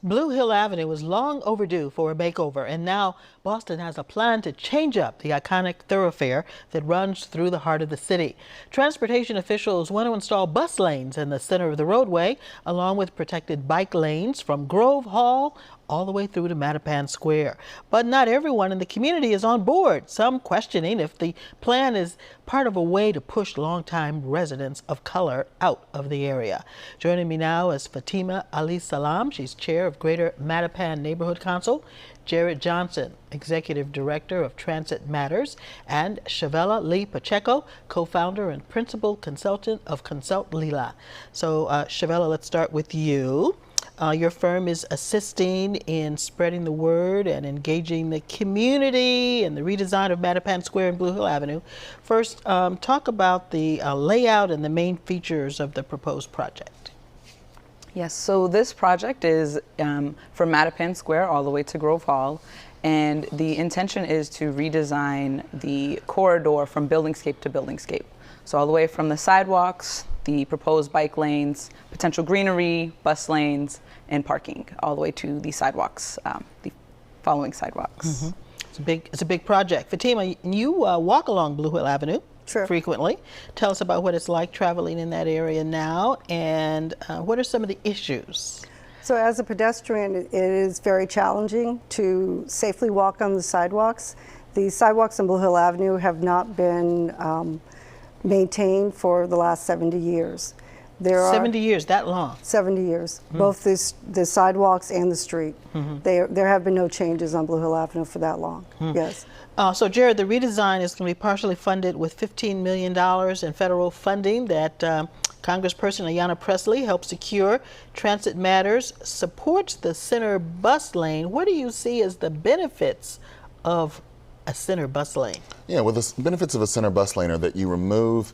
Blue Hill Avenue was long overdue for a makeover, and now Boston has a plan to change up the iconic thoroughfare that runs through the heart of the city. Transportation officials want to install bus lanes in the center of the roadway, along with protected bike lanes from Grove Hall all the way through to Mattapan Square. But not everyone in the community is on board, some questioning if the plan is part of a way to push longtime residents of color out of the area. Joining me now is Fatima Ali Salam. She's chair of Greater Mattapan Neighborhood Council, Jared Johnson, Executive Director of Transit Matters, and Shavella Lee Pacheco, co-founder and principal consultant of Consult Lila. So Shavella, let's start with you. Your firm is assisting in spreading the word and engaging the community in the redesign of Mattapan Square and Blue Hill Avenue. First, talk about the layout and the main features of the proposed project. Yes, so this project is from Mattapan Square all the way to Grove Hall, and the intention is to redesign the corridor from buildingscape to buildingscape. So all the way from the sidewalks, the proposed bike lanes, potential greenery, bus lanes, and parking, all the way to the sidewalks, the following sidewalks. Mm-hmm. It's a big project. Fatima, you walk along Blue Hill Avenue frequently. Tell us about what it's like traveling in that area now, and what are some of the issues? So as a pedestrian, it is very challenging to safely walk on the sidewalks. The sidewalks on Blue Hill Avenue have not been maintained for the last 70 years. 70 years, that long? 70 years, both the sidewalks and the street. There have been no changes on Blue Hill Avenue for that long, yes. So Jared, the redesign is going to be partially funded with $15 million in federal funding that Congressperson Ayanna Pressley helped secure. Transit Matters supports the center bus lane. What do you see as the benefits of a center bus lane? Yeah, well, the benefits of a center bus lane are that you remove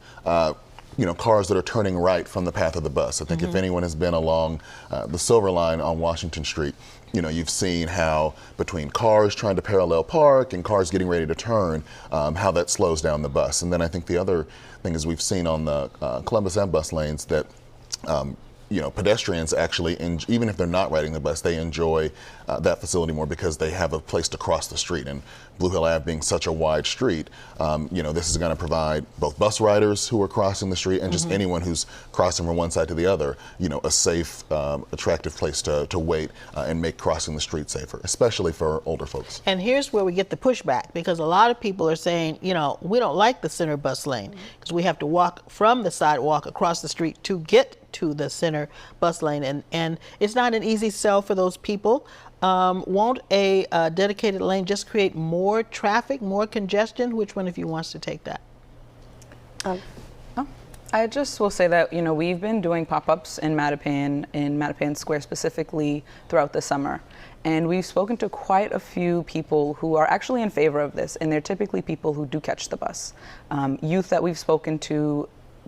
cars that are turning right from the path of the bus. I think if anyone has been along the Silver Line on Washington Street, you've seen how between cars trying to parallel park and cars getting ready to turn, how that slows down the bus. And then I think the other thing is we've seen on the Columbus Ave bus lanes that pedestrians actually, even if they're not riding the bus, they enjoy that facility more because they have a place to cross the street. And Blue Hill Ave being such a wide street, this is going to provide both bus riders who are crossing the street and just anyone who's crossing from one side to the other, a safe, attractive place to wait and make crossing the street safer, especially for older folks. And here's where we get the pushback, because a lot of people are saying, we don't like the center bus lane because we have to walk from the sidewalk across the street to get to the center bus lane, and it's not an easy sell for those people. Won't a dedicated lane just create more traffic, more congestion? Which one of you wants to take that? I just will say that we've been doing pop-ups in Mattapan Square specifically throughout the summer, and we've spoken to quite a few people who are actually in favor of this, and they're typically people who do catch the bus. Youth that we've spoken to,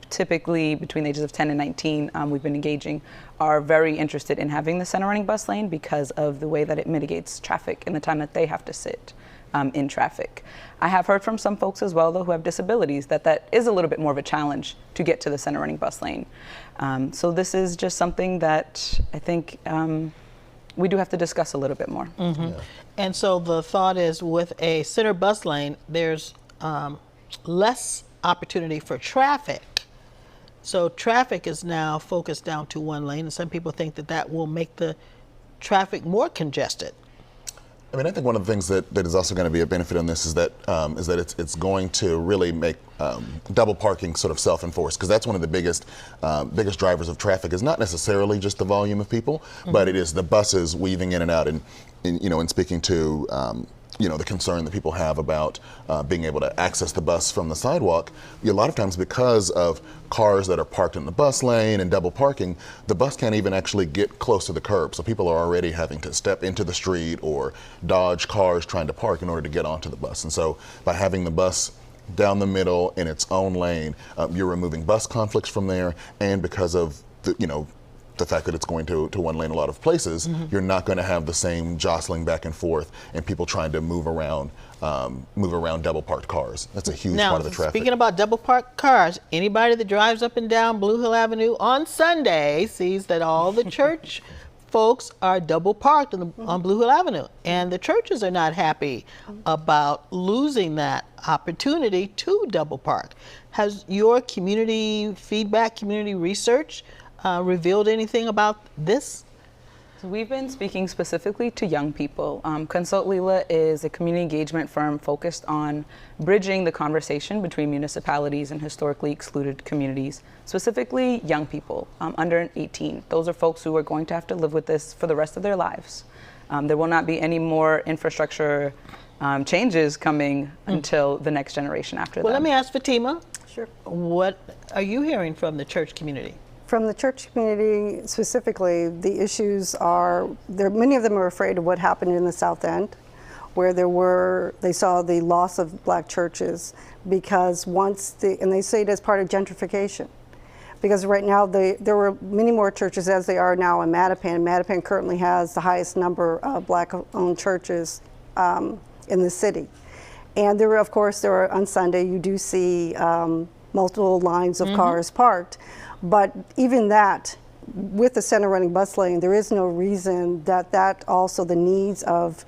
typically between the ages of 10 and 19, we've been engaging, are very interested in having the center running bus lane because of the way that it mitigates traffic and the time that they have to sit in traffic. I have heard from some folks as well, though, who have disabilities, that is a little bit more of a challenge to get to the center running bus lane. So this is just something that I think we do have to discuss a little bit more. And so the thought is, with a center bus lane, there's less opportunity for traffic. So traffic is now focused down to one lane, and some people think that will make the traffic more congested. I mean, I think one of the things that is also going to be a benefit on this is that it's going to really make double parking sort of self-enforced, because that's one of the biggest drivers of traffic is not necessarily just the volume of people, but it is the buses weaving in and out. And in speaking to the concern that people have about being able to access the bus from the sidewalk, a lot of times because of cars that are parked in the bus lane and double parking, the bus can't even actually get close to the curb. So people are already having to step into the street or dodge cars trying to park in order to get onto the bus. And so by having the bus down the middle in its own lane, you're removing bus conflicts from there, and because of the fact that it's going to one lane a lot of places, you're not going to have the same jostling back and forth and people trying to move around double parked cars. That's a huge part of the traffic. Speaking about double parked cars, anybody that drives up and down Blue Hill Avenue on Sunday sees that all the church folks are double parked on Blue Hill Avenue, and the churches are not happy about losing that opportunity to double park. Has your community feedback, community research revealed anything about this? So we've been speaking specifically to young people. Consult Lila is a community engagement firm focused on bridging the conversation between municipalities and historically excluded communities, specifically young people under 18. Those are folks who are going to have to live with this for the rest of their lives. There will not be any more infrastructure changes coming until the next generation after them. Well, let me ask Fatima. Sure. What are you hearing from the church community? From the church community specifically, the issues are, many of them are afraid of what happened in the South End, where they saw the loss of black churches because and they say it as part of gentrification. Because right now there were many more churches as they are now in Mattapan. Mattapan currently has the highest number of black-owned churches in the city. And of course, on Sunday, you do see multiple lines of cars parked. But even that, with the center running bus lane, there is no reason that also the needs of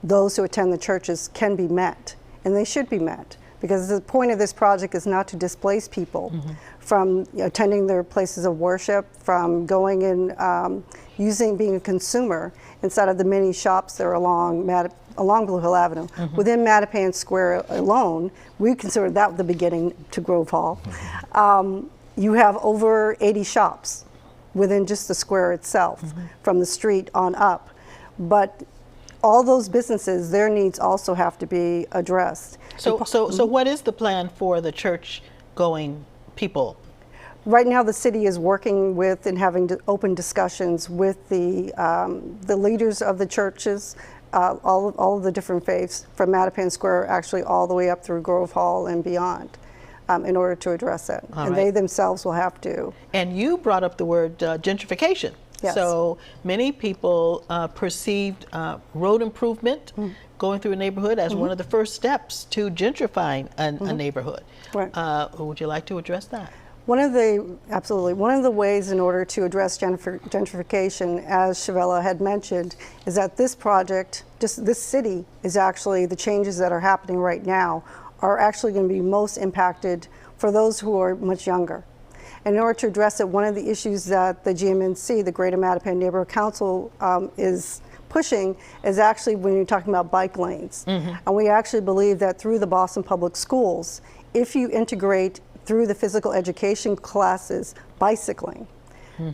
those who attend the churches can be met, and they should be met. Because the point of this project is not to displace people from attending their places of worship, from going and being a consumer inside of the many shops that are along Blue Hill Avenue. Within Mattapan Square alone, we consider that the beginning to Grove Hall. You have over 80 shops within just the square itself, from the street on up. But all those businesses, their needs also have to be addressed. So what is the plan for the church-going people? Right now, the city is working with and having open discussions with the leaders of the churches, all of the different faiths, from Mattapan Square actually all the way up through Grove Hall and beyond. In order to address it. They themselves will have to. And you brought up the word gentrification. Yes. So many people perceived road improvement going through a neighborhood as one of the first steps to gentrifying a neighborhood. Right. Would you like to address that? Absolutely. One of the ways in order to address gentrification, as Shavella had mentioned, is that this project, just this city, is actually the changes that are happening right now are actually going to be most impacted for those who are much younger. And in order to address it, one of the issues that the GMNC, the Greater Mattapan Neighborhood Council, is pushing is actually when you're talking about bike lanes. And we actually believe that through the Boston Public Schools, if you integrate through the physical education classes bicycling,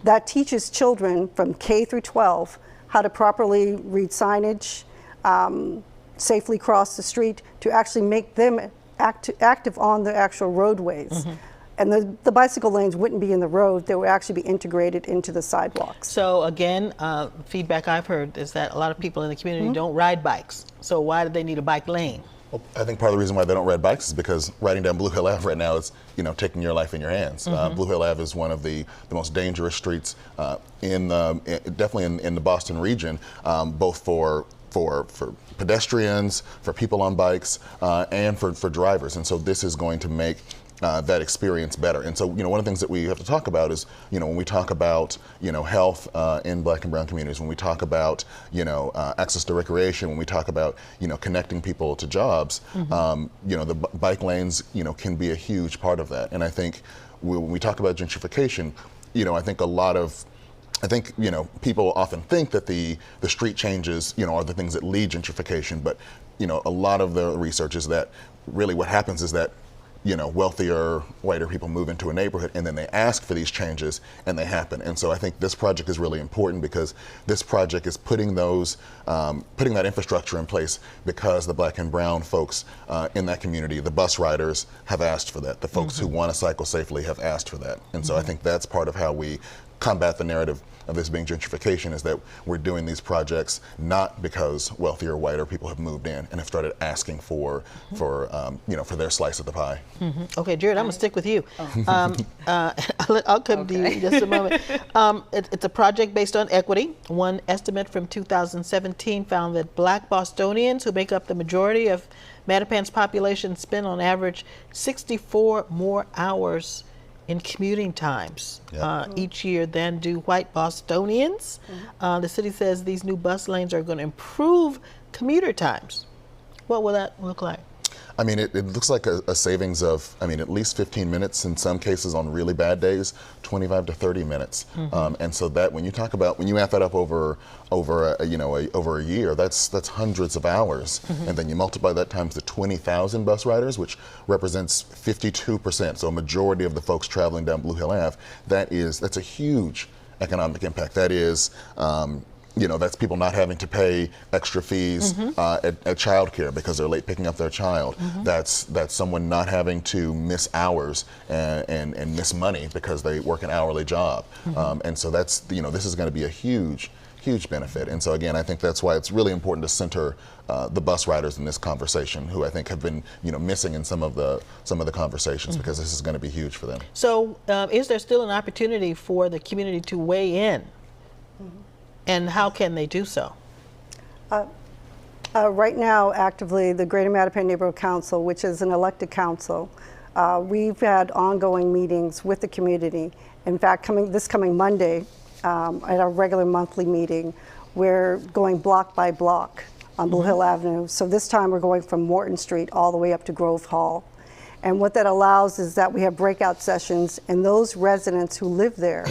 that teaches children from K through 12 how to properly read signage, safely cross the street, to actually make them active on the actual roadways. And the bicycle lanes wouldn't be in the road, they would actually be integrated into the sidewalks. So again, feedback I've heard is that a lot of people in the community don't ride bikes. So why do they need a bike lane? Well, I think part of the reason why they don't ride bikes is because riding down Blue Hill Ave right now is, taking your life in your hands. Blue Hill Ave is one of the most dangerous streets definitely in the Boston region, both for pedestrians, for people on bikes, and for drivers. And so this is going to make that experience better. And so, one of the things that we have to talk about is, when we talk about, health in Black and brown communities, when we talk about, access to recreation, when we talk about, connecting people to jobs, the bike lanes, can be a huge part of that. And I think when we talk about gentrification, I think people often think that the street changes, are the things that lead gentrification, but, a lot of the research is that really what happens is that, wealthier, whiter people move into a neighborhood and then they ask for these changes and they happen. And so I think this project is really important because this project is putting that infrastructure in place because the Black and brown folks in that community, the bus riders, have asked for that. The folks who want to cycle safely have asked for that. And so I think that's part of how we combat the narrative of this being gentrification, is that we're doing these projects not because wealthier, whiter people have moved in and have started asking for their slice of the pie. Okay, Jared, I'm gonna stick with you. I'll come to you in just a moment. It's a project based on equity. One estimate from 2017 found that Black Bostonians, who make up the majority of Mattapan's population, spend on average 64 more hours in commuting times Yep. each year than do white Bostonians. The city says these new bus lanes are going to improve commuter times. What will that look like? I mean, it looks like a savings of, I mean, at least 15 minutes in some cases on really bad days, 25 to 30 minutes. And so that when you talk about, when you add that up over a year, that's hundreds of hours. And then you multiply that times the 20,000 bus riders, which represents 52%. So a majority of the folks traveling down Blue Hill Ave, that's a huge economic impact. That is, that's people not having to pay extra fees at childcare because they're late picking up their child. That's someone not having to miss hours and miss money because they work an hourly job. And so that's, this is going to be a huge benefit. And so again, I think that's why it's really important to center the bus riders in this conversation, who I think have been, missing in some of the conversations, because this is going to be huge for them. So is there still an opportunity for the community to weigh in? And how can they do so? Right now, actively, the Greater Mattapan Neighborhood Council, which is an elected council, we've had ongoing meetings with the community. In fact, this coming Monday, at our regular monthly meeting, we're going block by block on Blue Hill Avenue. So this time we're going from Morton Street all the way up to Grove Hall. And what that allows is that we have breakout sessions, and those residents who live there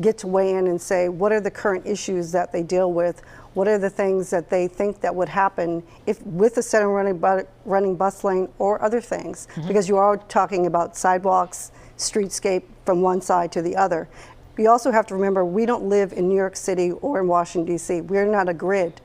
get to weigh in and say, what are the current issues that they deal with? What are the things that they think that would happen if with a center running bus lane or other things? Because you are talking about sidewalks, streetscape from one side to the other. You also have to remember, we don't live in New York City or in Washington, D.C. We're not a grid.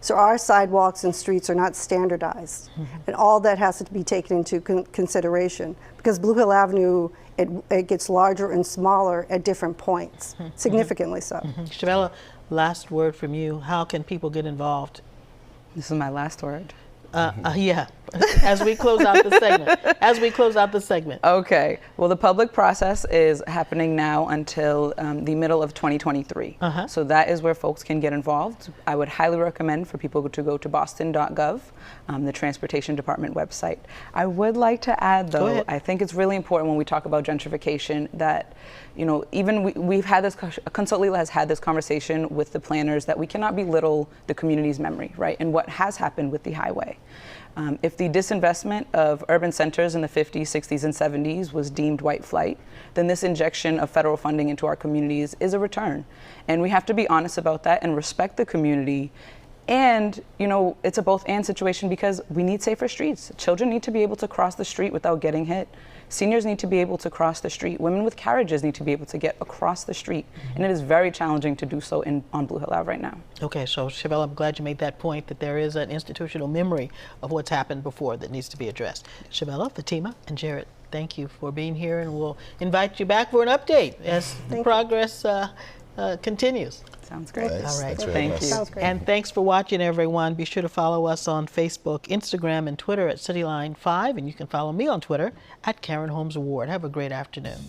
So our sidewalks and streets are not standardized. And all that has to be taken into consideration, because Blue Hill Avenue, it gets larger and smaller at different points, significantly so. Shavella, last word from you. How can people get involved? This is my last word. Yeah, as we close out the segment. Okay. Well, the public process is happening now until the middle of 2023. So that is where folks can get involved. I would highly recommend for people to go to boston.gov, the Transportation Department website. I would like to add, though, I think it's really important when we talk about gentrification that, even we've had this, Consult Legal has had this conversation with the planners that we cannot belittle the community's memory, right? And what has happened with the highway. If the disinvestment of urban centers in the 50s, 60s, and 70s was deemed white flight, then this injection of federal funding into our communities is a return. And we have to be honest about that and respect the community. And, it's a both and situation, because we need safer streets. Children need to be able to cross the street without getting hit. Seniors need to be able to cross the street. Women with carriages need to be able to get across the street. And it is very challenging to do so on Blue Hill Ave right now. Okay, so Shavella, I'm glad you made that point, that there is an institutional memory of what's happened before that needs to be addressed. Shavella, Fatima, and Jared, thank you for being here, and we'll invite you back for an update as the progress continues. Sounds great. Thanks. All right. Thank you. Sounds great. And thanks for watching, everyone. Be sure to follow us on Facebook, Instagram, and Twitter at CityLine5, and you can follow me on Twitter at Karen Holmes Award. Have a great afternoon.